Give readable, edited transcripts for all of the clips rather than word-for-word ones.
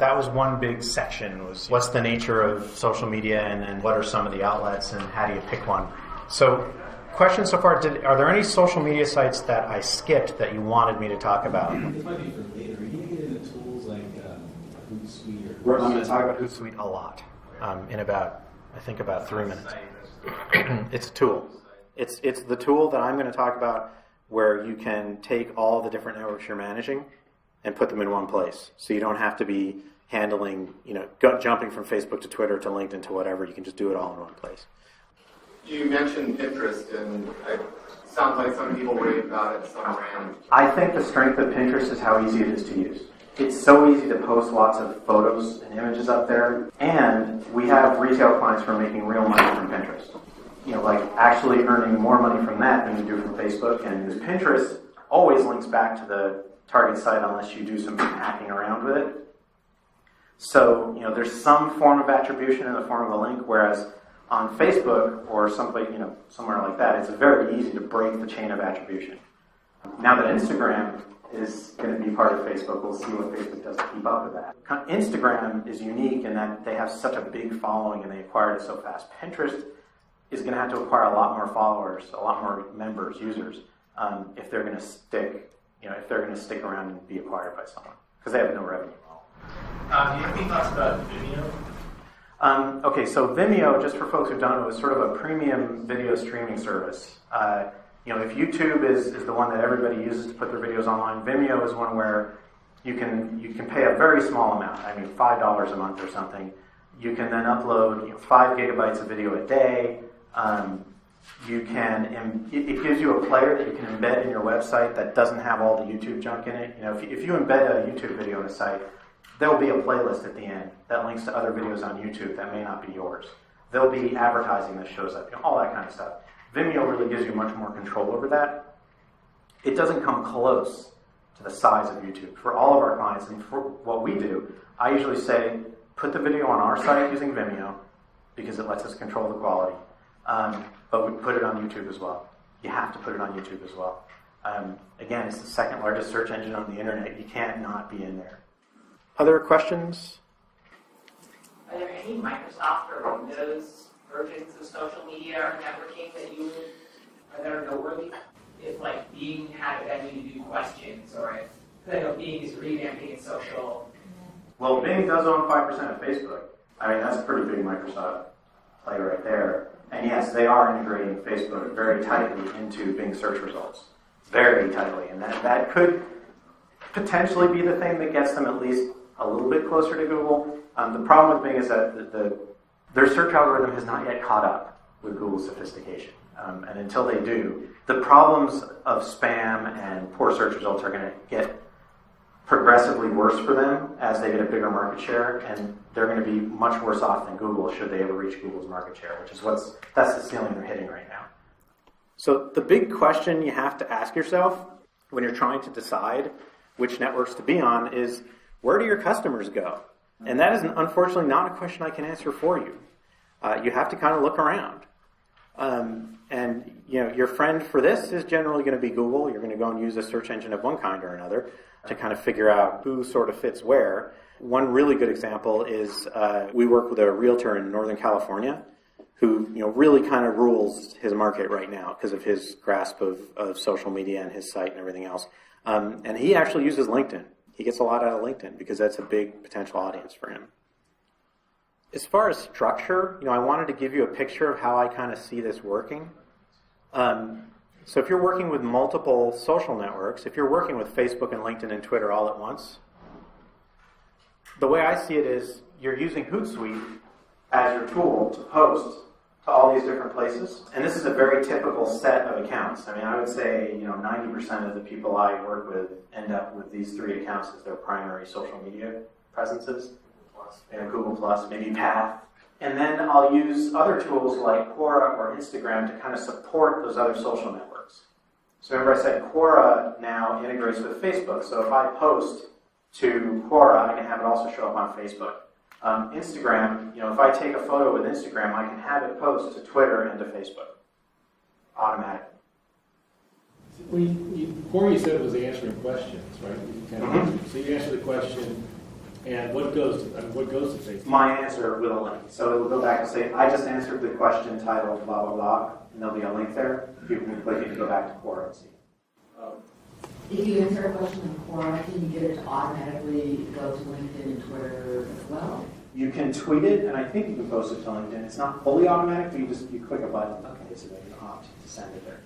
that was one big section, was what's the nature of social media and what are some of the outlets and how do you pick one? So, question so far, are there any social media sites that I skipped that you wanted me to talk about? This might be for later. Are you going to get into tools like Hootsuite? I'm going to talk about Hootsuite a lot in about 3 minutes. It's a tool. It's the tool that I'm going to talk about where you can take all the different networks you're managing and put them in one place. So you don't have to be handling, jumping from Facebook to Twitter to LinkedIn to whatever. You can just do it all in one place. You mentioned Pinterest, and it sounds like some people rave about it, some ran. I think the strength of Pinterest is how easy it is to use. It's so easy to post lots of photos and images up there, and we have retail clients who are making real money from Pinterest. Like actually earning more money from that than you do from Facebook, and Pinterest always links back to the target site unless you do some hacking around with it. So, there's some form of attribution in the form of a link, whereas on Facebook or someplace, somewhere like that, it's very easy to break the chain of attribution. Now that Instagram is going to be part of Facebook, we'll see what Facebook does to keep up with that. Instagram is unique in that they have such a big following and they acquired it so fast. Pinterest is going to have to acquire a lot more followers, a lot more members, users, if they're going to stick around and be acquired by someone, because they have no revenue. Do you have any thoughts about Vimeo? Okay, so Vimeo, just for folks who don't know, is sort of a premium video streaming service. If YouTube is the one that everybody uses to put their videos online, Vimeo is one where you can pay a very small amount, $5 a month or something. You can then upload 5 gigabytes of video a day. It gives you a player that you can embed in your website that doesn't have all the YouTube junk in it. If you embed a YouTube video in a site, there'll be a playlist at the end that links to other videos on YouTube that may not be yours. There'll be advertising that shows up, all that kind of stuff. Vimeo really gives you much more control over that. It doesn't come close to the size of YouTube. For all of our clients, and for what we do, I usually say, put the video on our site using Vimeo because it lets us control the quality. But we put it on YouTube as well. You have to put it on YouTube as well. Again, it's the second largest search engine on the internet. You can't not be in there. Other questions? Are there any Microsoft or Windows versions of social media or networking that are noteworthy? If Bing had a venue to do questions, or if I know Bing is revamping its social. Well, Bing does own 5% of Facebook. That's a pretty big Microsoft play right there. And yes, they are integrating Facebook very tightly into Bing search results. Very tightly. And that could potentially be the thing that gets them at least a little bit closer to Google. The problem with Bing is that their search algorithm has not yet caught up with Google's sophistication. And until they do, the problems of spam and poor search results are going to get progressively worse for them as they get a bigger market share, and they're going to be much worse off than Google should they ever reach Google's market share, which is that's the ceiling they're hitting right now. So the big question you have to ask yourself when you're trying to decide which networks to be on is, where do your customers go? And that is unfortunately not a question I can answer for you. You have to kind of look around. And your friend for this is generally going to be Google. You're going to go and use a search engine of one kind or another to kind of figure out who sort of fits where. One really good example is we work with a realtor in Northern California who really kind of rules his market right now because of his grasp of social media and his site and everything else. And he actually uses LinkedIn. He gets a lot out of LinkedIn because that's a big potential audience for him. As far as structure, I wanted to give you a picture of how I kind of see this working. So if you're working with multiple social networks, if you're working with Facebook and LinkedIn and Twitter all at once, the way I see it is you're using Hootsuite as your tool to post to all these different places. And this is a very typical set of accounts. I would say 90% of the people I work with end up with these 3 accounts as their primary social media presences. Google Plus, maybe Path. And then I'll use other tools like Quora or Instagram to kind of support those other social networks. So remember I said Quora now integrates with Facebook. So if I post to Quora, I can have it also show up on Facebook. Instagram, if I take a photo with Instagram, I can have it post to Twitter and to Facebook automatically. Before you said it was answering questions, right? So you answer the question, And what goes to Facebook? My answer with a link. So it will go back and say, I just answered the question titled blah, blah, blah, and there'll be a link there. People can click it and go back to Quora and see. If you answer a question in Quora, can you get it to automatically go to LinkedIn and Twitter as well? You can tweet it, and I think you can post it to LinkedIn. It's not fully automatic, but you click a button. Okay, so then you opt to send it there.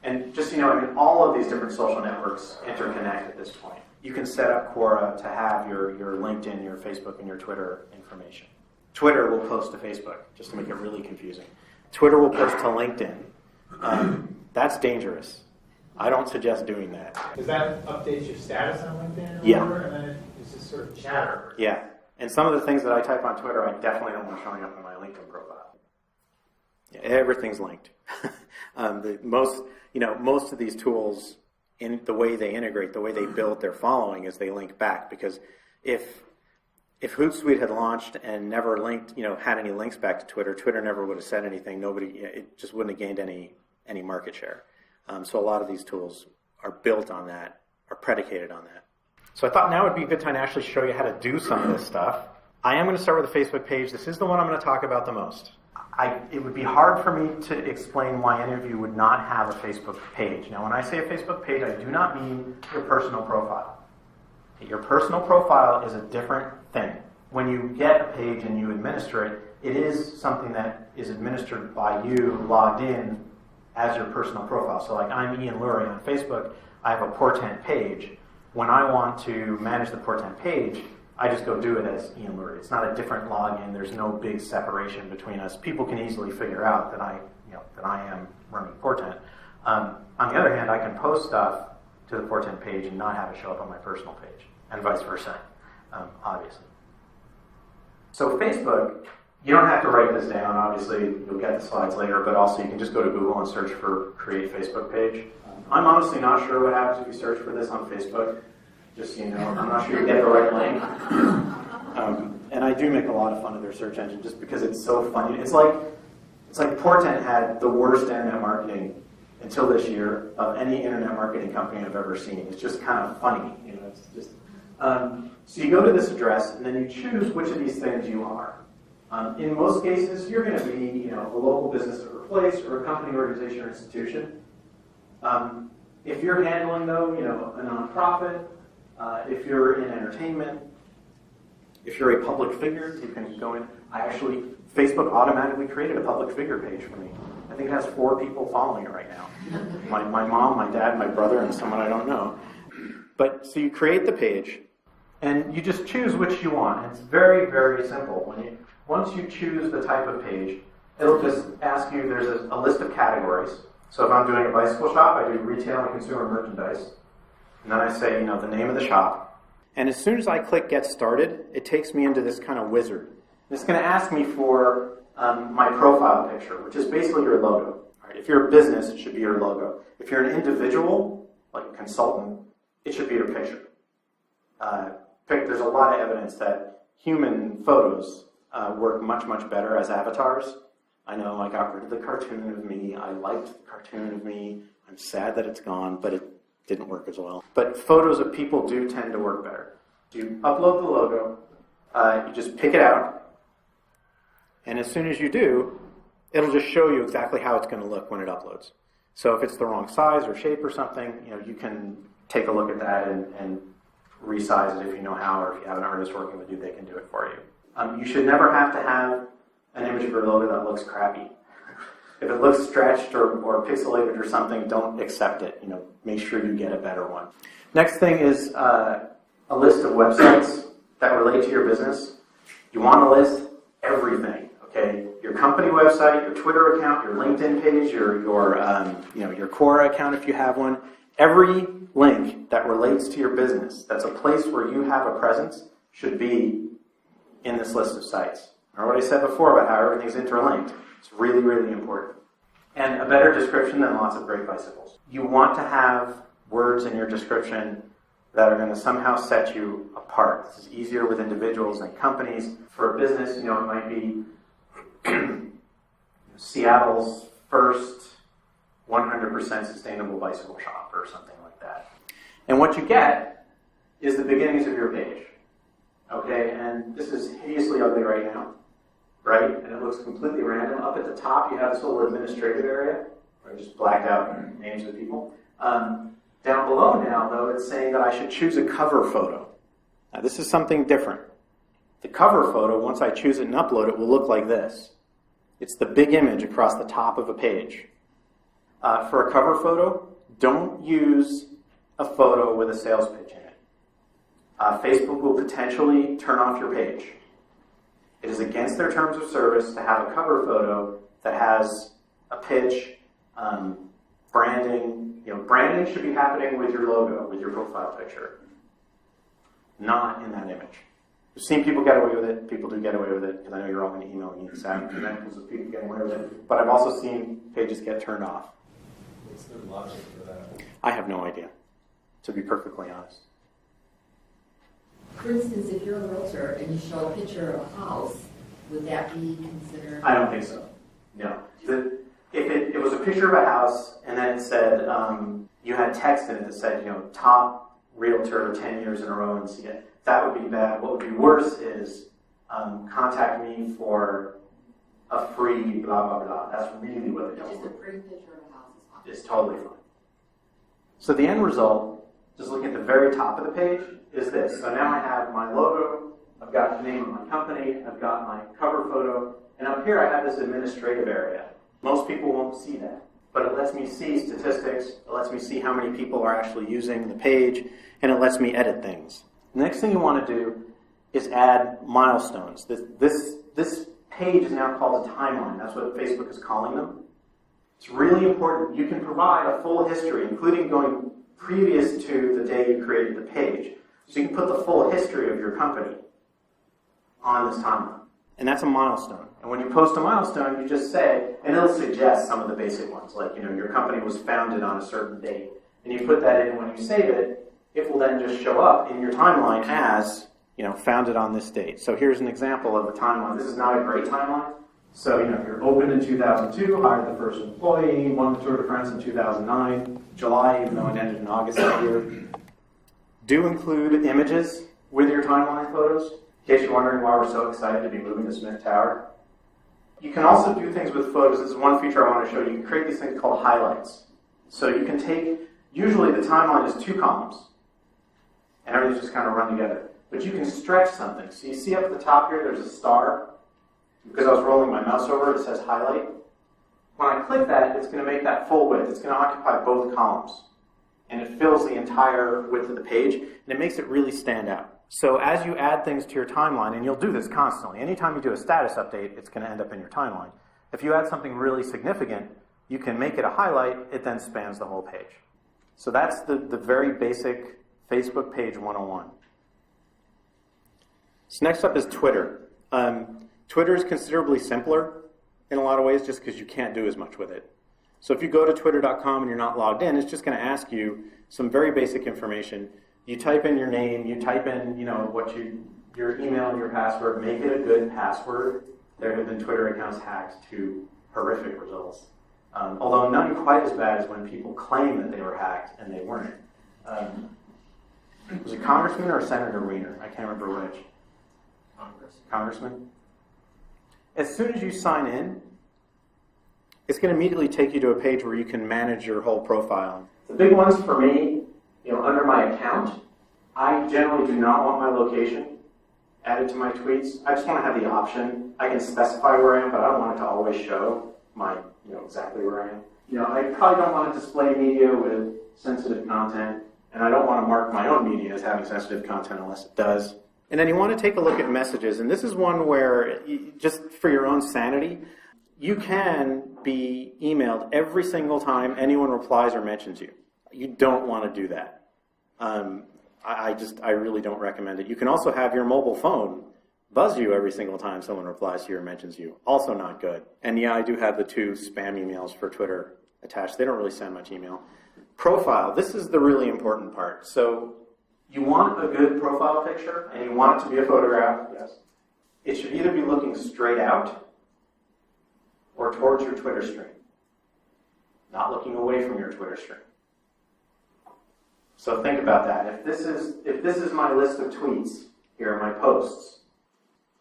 And just so you know, I mean, all of these different social networks interconnect at this point. You can set up Quora to have your LinkedIn, your Facebook, and your Twitter information. Twitter will post to Facebook, just to make it really confusing. Twitter will post to LinkedIn. That's dangerous. I don't suggest doing that. Does that update your status on LinkedIn? Yeah. And then it's just sort of chatter. Yeah. And some of the things that I type on Twitter, I definitely don't want showing up in my LinkedIn profile. Yeah, everything's linked. Most of these tools, in the way they integrate, the way they build their following, is they link back. Because if Hootsuite had launched and never linked, had any links back to Twitter, Twitter never would have said anything. It just wouldn't have gained any market share. So a lot of these tools are built on that, are predicated on that. So I thought now would be a good time to actually show you how to do some of this stuff. I am going to start with a Facebook page. This is the one I'm going to talk about the most. It would be hard for me to explain why any of you would not have a Facebook page. Now, when I say a Facebook page, I do not mean your personal profile. Your personal profile is a different thing. When you get a page and you administer it, it is something that is administered by you logged in as your personal profile. So like I'm Ian Lurie on Facebook, I have a portent page. When I want to manage the portent page, I just go do it as Ian Lurie. It's not a different login. There's no big separation between us. People can easily figure out that I am running portent. On the other hand, I can post stuff to the portent page and not have it show up on my personal page, and vice versa, obviously. So Facebook, you don't have to write this down. Obviously, you'll get the slides later, but also you can just go to Google and search for Create Facebook Page. I'm honestly not sure what happens if you search for this on Facebook. Just so you know, I'm not sure you get the right link. And I do make a lot of fun of their search engine just because it's so funny. It's like Portent had the worst internet marketing until this year of any internet marketing company I've ever seen. It's just kind of funny. It's just. So you go to this address and then you choose which of these things you are. In most cases, you're going to be, a local business or place or a company, organization, or institution. If you're handling, though, a nonprofit, if you're in entertainment, if you're a public figure, you can go in. Facebook automatically created a public figure page for me. I think it has 4 people following it right now. My mom, my dad, my brother, and someone I don't know. But so you create the page, and you just choose which you want. It's very, very simple. Once you choose the type of page, it'll just ask you, there's a list of categories. So if I'm doing a bicycle shop, I do retail and consumer merchandise. And then I say, the name of the shop. And as soon as I click Get Started, it takes me into this kind of wizard. It's going to ask me for my profile picture, which is basically your logo. All right, if you're a business, it should be your logo. If you're an individual, like a consultant, it should be your picture. There's a lot of evidence that human photos work much, much better as avatars. I know I got rid of the cartoon of me. I liked the cartoon of me. I'm sad that it's gone, but it didn't work as well. But photos of people do tend to work better. You upload the logo, you just pick it out, and as soon as you do, it'll just show you exactly how it's going to look when it uploads. So if it's the wrong size or shape or something, you can take a look at that and resize it if you know how, or if you have an artist working with you, they can do it for you. You should never have to have an image of your logo that looks crappy. If it looks stretched or pixelated or something, don't accept it. Make sure you get a better one. Next thing is a list of websites that relate to your business. You want to list everything. Okay, your company website, your Twitter account, your LinkedIn page, your Quora account if you have one. Every link that relates to your business, that's a place where you have a presence, should be in this list of sites. Remember what I said before about how everything's interlinked? It's really, really important. And a better description than lots of great bicycles. You want to have words in your description that are going to somehow set you apart. This is easier with individuals than companies. For a business, it might be Seattle's first 100% sustainable bicycle shop or something like that. And what you get is the beginnings of your page. Okay, and this is hideously ugly right now, right? And it looks completely random. Up at the top, you have this little administrative area, where I just blacked out names of people. Down below now, though, it's saying that I should choose a cover photo. Now, this is something different. The cover photo, once I choose it and upload it, will look like this. It's the big image across the top of a page. For a cover photo, don't use a photo with a sales pitch in it. Facebook will potentially turn off your page. It is against their terms of service to have a cover photo that has a pitch, branding. Branding should be happening with your logo, with your profile picture, not in that image. I've seen people get away with it. People do get away with it, because I know you're all going to email me examples of people getting away with it. But I've also seen pages get turned off. What's the logic for that? I have no idea, to be perfectly honest. For instance, if you're a realtor and you show a picture of a house, would that be considered? I don't think so. No. If it was a picture of a house and then it said, you had text in it that said, top realtor 10 years in a row and see it, that would be bad. What would be worse is contact me for a free blah, blah, blah. That's really what they don't Just a want. pretty picture of a house is fine. It's totally fine. So the end result, just looking at the very top of the page, is this. So now I have my logo, I've got the name of my company, I've got my cover photo, and up here I have this administrative area. Most people won't see that, but it lets me see statistics, it lets me see how many people are actually using the page, and it lets me edit things. The next thing you want to do is add milestones. This page is now called a timeline. That's what Facebook is calling them. It's really important. You can provide a full history, including going previous to the day you created the page. So you can put the full history of your company on this timeline. And that's a milestone. And when you post a milestone, you just say, and it'll suggest some of the basic ones, like, your company was founded on a certain date. And you put that in when you save it, it will then just show up in your timeline as, founded on this date. So here's an example of a timeline. This is not a great timeline. So, you're opened in 2002, hired the first employee, won the Tour de France in 2009, July, even though it ended in August that year. Do include images with your timeline photos, in case you're wondering why we're so excited to be moving to Smith Tower. You can also do things with photos. This is one feature I want to show you. You can create these things called highlights. So you can take, usually the timeline is 2 columns, and everything's just kind of run together. But you can stretch something. So you see up at the top here, there's a star. Because I was rolling my mouse over it, it says highlight. When I click that, it's going to make that full width. It's going to occupy both columns. And it fills the entire width of the page, and it makes it really stand out. So as you add things to your timeline, and you'll do this constantly, anytime you do a status update, it's going to end up in your timeline. If you add something really significant, you can make it a highlight, it then spans the whole page. So that's the very basic Facebook page 101. So next up is Twitter. Twitter is considerably simpler in a lot of ways just because you can't do as much with it. So if you go to twitter.com and you're not logged in, it's just going to ask you some very basic information. You type in your name, you type in, your email and your password, make it a good password. There have been Twitter accounts hacked to horrific results. Although none quite as bad as when people claim that they were hacked and they weren't. Was it Congressman or Senator Wiener? I can't remember which. Congressman? As soon as you sign in, it's going to immediately take you to a page where you can manage your whole profile. The big ones for me, under my account, I generally do not want my location added to my tweets. I just want to have the option. I can specify where I am, but I don't want it to always show my, exactly where I am. I probably don't want to display media with sensitive content, and I don't want to mark my own media as having sensitive content unless it does. And then you want to take a look at messages, and this is one where, just for your own sanity, you can be emailed every single time anyone replies or mentions you. You don't want to do that. I really don't recommend it. You can also have your mobile phone buzz you every single time someone replies to you or mentions you. Also not good. And yeah, I do have the 2 spam emails for Twitter attached. They don't really send much email. Profile, this is the really important part. So you want a good profile picture, and you want it to be a photograph, yes. It should either be looking straight out or towards your Twitter stream, not looking away from your Twitter stream. So think about that. If this is my list of tweets, Here are my posts.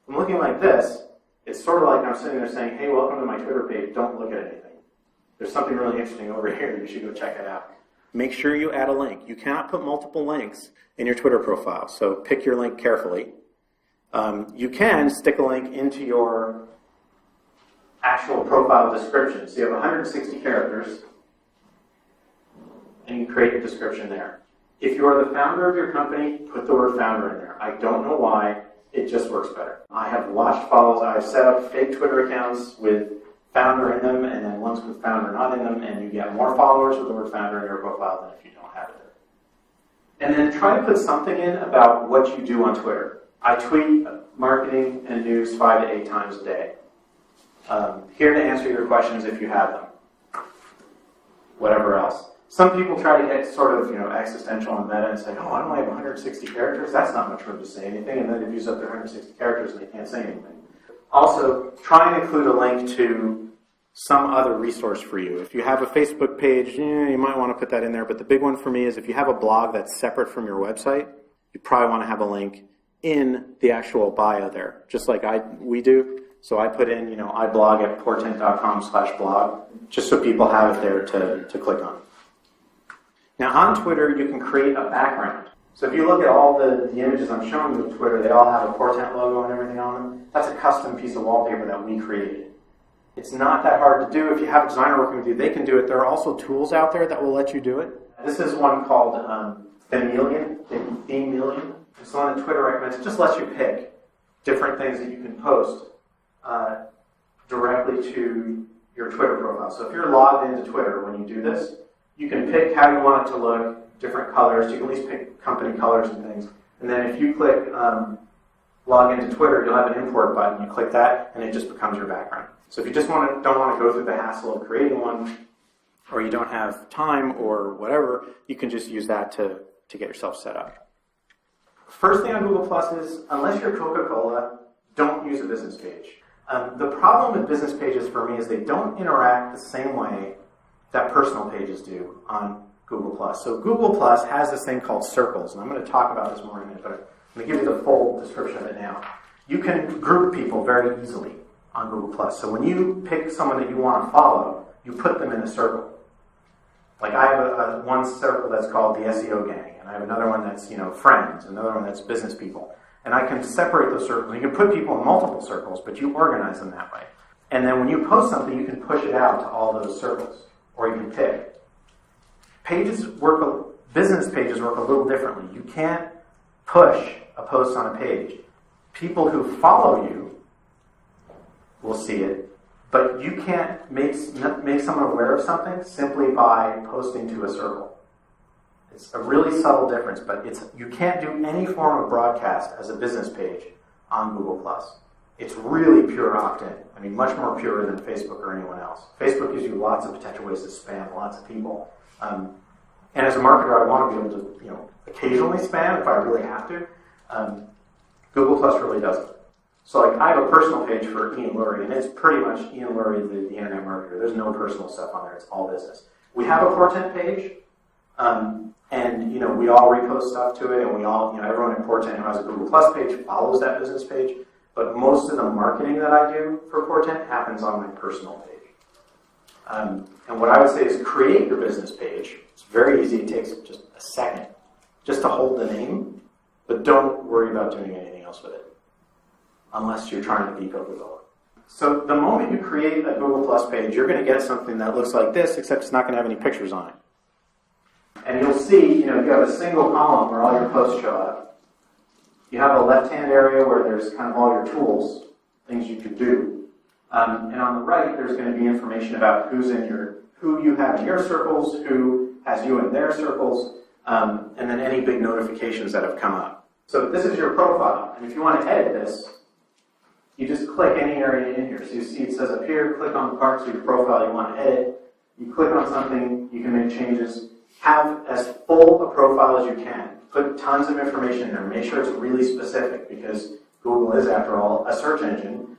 If I'm looking like this, it's sort of like I'm sitting there saying, hey, welcome to my Twitter page. Don't look at anything. There's something really interesting over here. You should go check it out. Make sure you add a link. You cannot put multiple links in your Twitter profile, so pick your link carefully. You can stick a link into your actual profile description. So you have 160 characters, and you create your description there. If you are the founder of your company, put the word founder in there. I don't know why, it just works better. I have watched follows, I've set up fake Twitter accounts with founder in them, and then ones with founder not in them, and you get more followers with the word founder in your profile than if you don't have it there. And then try to put something in about what you do on Twitter. I tweet marketing and news 5 to 8 times a day. Here to answer your questions if you have them. Whatever else. Some people try to get sort of, existential and meta and say, oh, I only have 160 characters. That's not much room to say anything. And then they've used up their 160 characters and they can't say anything. Also, try and include a link to some other resource for you. If you have a Facebook page, you might want to put that in there. But the big one for me is if you have a blog that's separate from your website, you probably want to have a link in the actual bio there, just like we do. So I put in, I blog at portent.com/blog, just so people have it there to click on. Now on Twitter, you can create a background. So if you look at all the images I'm showing you of Twitter, they all have a Portent logo and everything on them. That's a custom piece of wallpaper that we created. It's not that hard to do. If you have a designer working with you, they can do it. There are also tools out there that will let you do it. This is one called Themelian. It's the one that Twitter recommends. It just lets you pick different things that you can post directly to your Twitter profile. So if you're logged into Twitter when you do this, you can pick how you want it to look, different colors. You can at least pick company colors and things. And then if you click log into Twitter, you'll have an import button. You click that, and it just becomes your background. So if you just don't want to go through the hassle of creating one, or you don't have time or whatever, you can just use that to get yourself set up. First thing on Google Plus is, unless you're Coca-Cola, don't use a business page. The problem with business pages for me is they don't interact the same way that personal pages do on Google+. So Google+ has this thing called circles, and I'm going to talk about this more in a minute, but I'm going to give you the full description of it now. You can group people very easily on Google+. So when you pick someone that you want to follow, you put them in a circle. Like I have one circle that's called the SEO gang, and I have another one that's friends, another one that's business people. And I can separate those circles. You can put people in multiple circles, but you organize them that way. And then when you post something, you can push it out to all those circles. Or you can pick. Business pages work a little differently. You can't push a post on a page. People who follow you will see it, but you can't make someone aware of something simply by posting to a circle. It's a really subtle difference, but you can't do any form of broadcast as a business page on Google+. It's really pure opt-in. I mean, much more pure than Facebook or anyone else. Facebook gives you lots of potential ways to spam lots of people. And as a marketer, I want to be able to, occasionally spam if I really have to. Google Plus really doesn't. So, I have a personal page for Ian Lurie, and it's pretty much Ian Lurie, the internet marketer. There's no personal stuff on there. It's all business. We have a Portent page, and we all repost stuff to it, and we all, everyone in Portent who has a Google Plus page follows that business page. But most of the marketing that I do for Portent happens on my personal page. And what I would say is create your business page. It's very easy. It takes just a second just to hold the name, but don't worry about doing anything else with it unless you're trying to be Coca-Cola. So the moment you create a Google Plus page, you're going to get something that looks like this, except it's not going to have any pictures on it. And you'll see, you have a single column where all your posts show up. You have a left-hand area where there's kind of all your tools, things you could do. And on the right, there's going to be information about who you have in your circles, who has you in their circles, and then any big notifications that have come up. So this is your profile. And if you want to edit this, you just click any area in here. So you see it says up here, click on the parts of your profile you want to edit. You click on something, you can make changes. Have as full a profile as you can. Put tons of information in there. Make sure it's really specific because Google is, after all, a search engine.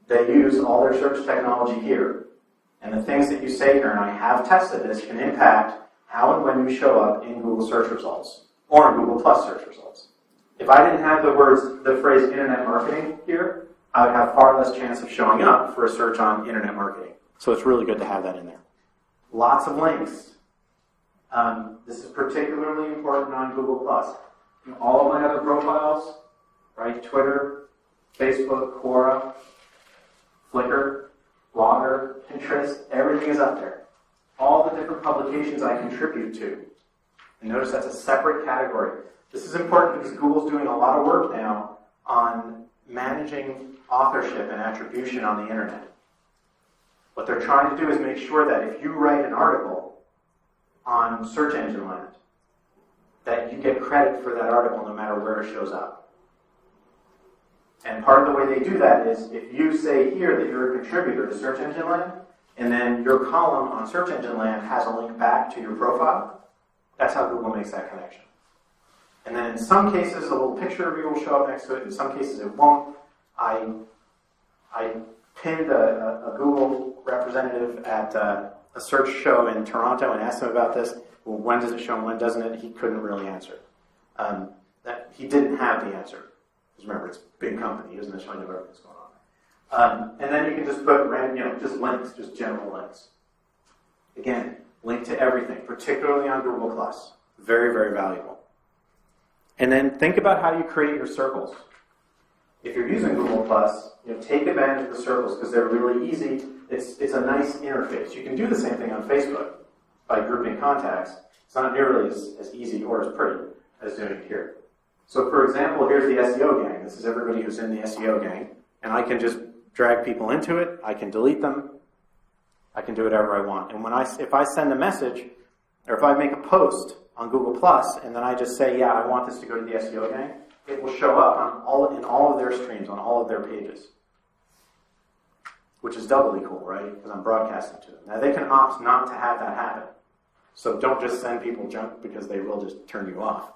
They use all their search technology here. And the things that you say here, and I have tested this, can impact how and when you show up in Google search results or in Google Plus search results. If I didn't have the phrase internet marketing here, I would have far less chance of showing up for a search on internet marketing. So it's really good to have that in there. Lots of links. This is particularly important on Google+. In all of my other profiles, right? Twitter, Facebook, Quora, Flickr, Blogger, Pinterest, everything is up there. All the different publications I contribute to. And notice that's a separate category. This is important because Google's doing a lot of work now on managing authorship and attribution on the internet. What they're trying to do is make sure that if you write an article on search engine land, that you get credit for that article no matter where it shows up. And part of the way they do that is if you say here that you're a contributor to search engine land, and then your column on search engine land has a link back to your profile, that's how Google makes that connection. And then in some cases, a little picture of you will show up next to it. In some cases, it won't. I pinned a Google representative at a search show in Toronto and asked him about this. Well, when does it show and when doesn't it? He couldn't really answer. He didn't have the answer. Because remember, it's a big company. He doesn't necessarily know everything's going on. And then you can just put random, just links, just general links. Again, link to everything, particularly on Google+. Very, very valuable. And then think about how you create your circles. If you're using Google+, take advantage of the circles because they're really easy. It's a nice interface. You can do the same thing on Facebook by grouping contacts. It's not nearly as easy or as pretty as doing it here. So for example, here's the SEO gang. This is everybody who's in the SEO gang. And I can just drag people into it. I can delete them. I can do whatever I want. And if I send a message, or if I make a post on Google+, and then I just say, yeah, I want this to go to the SEO gang, it will show up in all of their streams, on all of their pages. Which is doubly cool, right? Because I'm broadcasting to them. Now, they can opt not to have that happen. So don't just send people junk because they will just turn you off.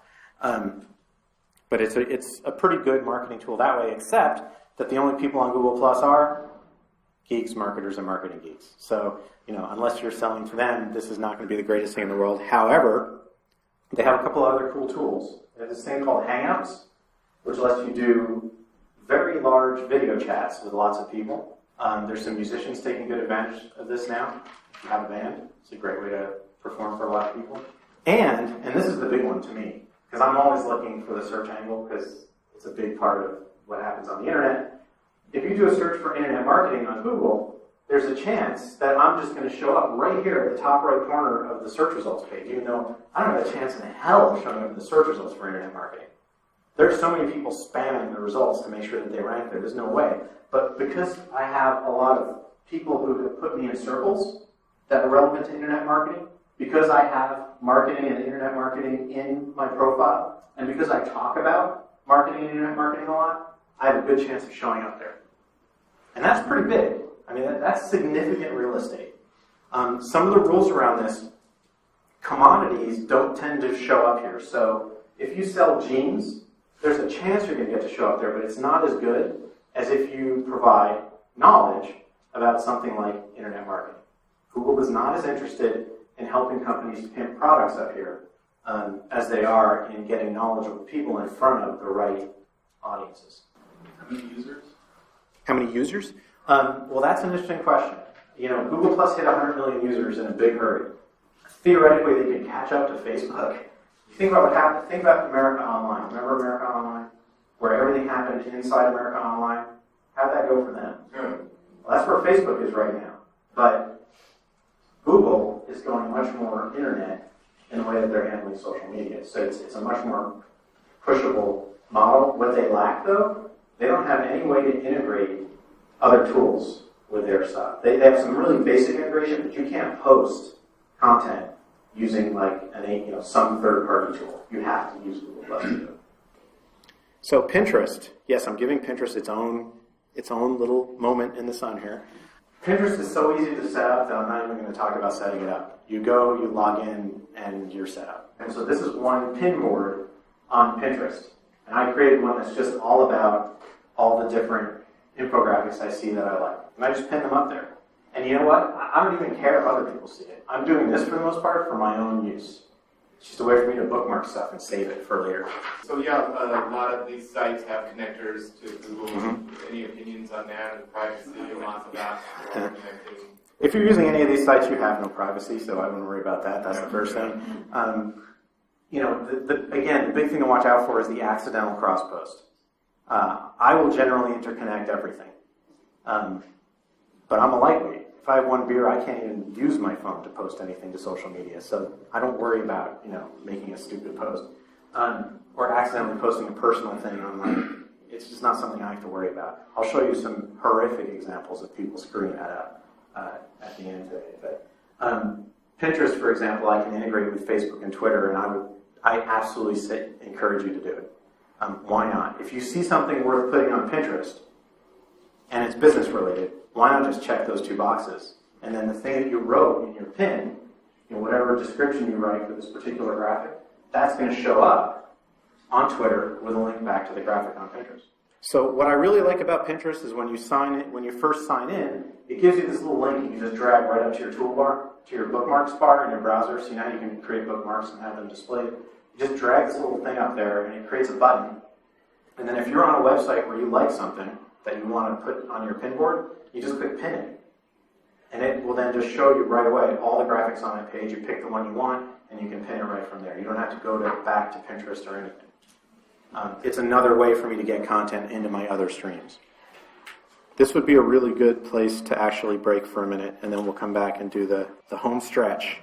But it's a pretty good marketing tool that way, except that the only people on Google+ are geeks, marketers, and marketing geeks. So, unless you're selling to them, this is not going to be the greatest thing in the world. However, they have a couple other cool tools. They have this thing called Hangouts, which lets you do very large video chats with lots of people. There's some musicians taking good advantage of this now. If you have a band, it's a great way to perform for a lot of people. And this is the big one to me, because I'm always looking for the search angle, because it's a big part of what happens on the internet. If you do a search for internet marketing on Google, there's a chance that I'm just going to show up right here at the top right corner of the search results page, even though I don't have a chance in hell of showing up in the search results for internet marketing. There's so many people spamming the results to make sure that they rank there. There's no way. But because I have a lot of people who have put me in circles that are relevant to internet marketing, because I have marketing and internet marketing in my profile, and because I talk about marketing and internet marketing a lot, I have a good chance of showing up there. And that's pretty big. I mean, that's significant real estate. Some of the rules around this, commodities don't tend to show up here. So if you sell jeans, there's a chance you're going to get to show up there, but it's not as good as if you provide knowledge about something like internet marketing. Google is not as interested in helping companies pimp products up here as they are in getting knowledgeable people in front of the right audiences. How many users? How many users? Well, that's an interesting question. Google Plus hit 100 million users in a big hurry. Theoretically, they could catch up to Facebook. You think about what happened. Think about America Online. Remember America Online, where everything happened inside America Online? How'd that go for them? Well, that's where Facebook is right now. But Google is going much more internet in the way that they're handling social media. So it's a much more pushable model. What they lack, though, they don't have any way to integrate other tools with their stuff. They have some really basic integration, but you can't post content using some third-party tool. You have to use Google Plus to do it. So Pinterest, yes, I'm giving Pinterest its own little moment in the sun here. Pinterest is so easy to set up that I'm not even going to talk about setting it up. You go, you log in, and you're set up. And so this is one pin board on Pinterest. And I created one that's just all about all the different infographics I see that I like. And I just pin them up there. And you know what? I don't even care if other people see it. I'm doing this for the most part for my own use. It's just a way for me to bookmark stuff and save it for later. So yeah, a lot of these sites have connectors to Google. Mm-hmm. Any opinions on that and privacy and lots of apps for all connecting? If you're using any of these sites, you have no privacy, so I wouldn't worry about that. That's the first thing. Again, the big thing to watch out for is the accidental cross-post. I will generally interconnect everything. But I'm a lightweight. If I have one beer, I can't even use my phone to post anything to social media, so I don't worry about, making a stupid post. Or accidentally posting a personal thing online. It's just not something I have to worry about. I'll show you some horrific examples of people screwing that up at the end today. But Pinterest, for example, I can integrate with Facebook and Twitter, and I absolutely encourage you to do it. Why not? If you see something worth putting on Pinterest, and it's business related, why not just check those two boxes? And then the thing that you wrote in your pin, whatever description you write for this particular graphic, that's going to show up on Twitter with a link back to the graphic on Pinterest. So what I really like about Pinterest is when you first sign in, it gives you this little link you can just drag right up to your toolbar, to your bookmarks bar in your browser. So now you can create bookmarks and have them displayed. You just drag this little thing up there and it creates a button. And then if you're on a website where you like something that you want to put on your pin board, you just click pin it. And it will then just show you right away all the graphics on that page. You pick the one you want and you can pin it right from there. You don't have to go back to Pinterest or anything. It's another way for me to get content into my other streams. This would be a really good place to actually break for a minute, and then we'll come back and do the home stretch.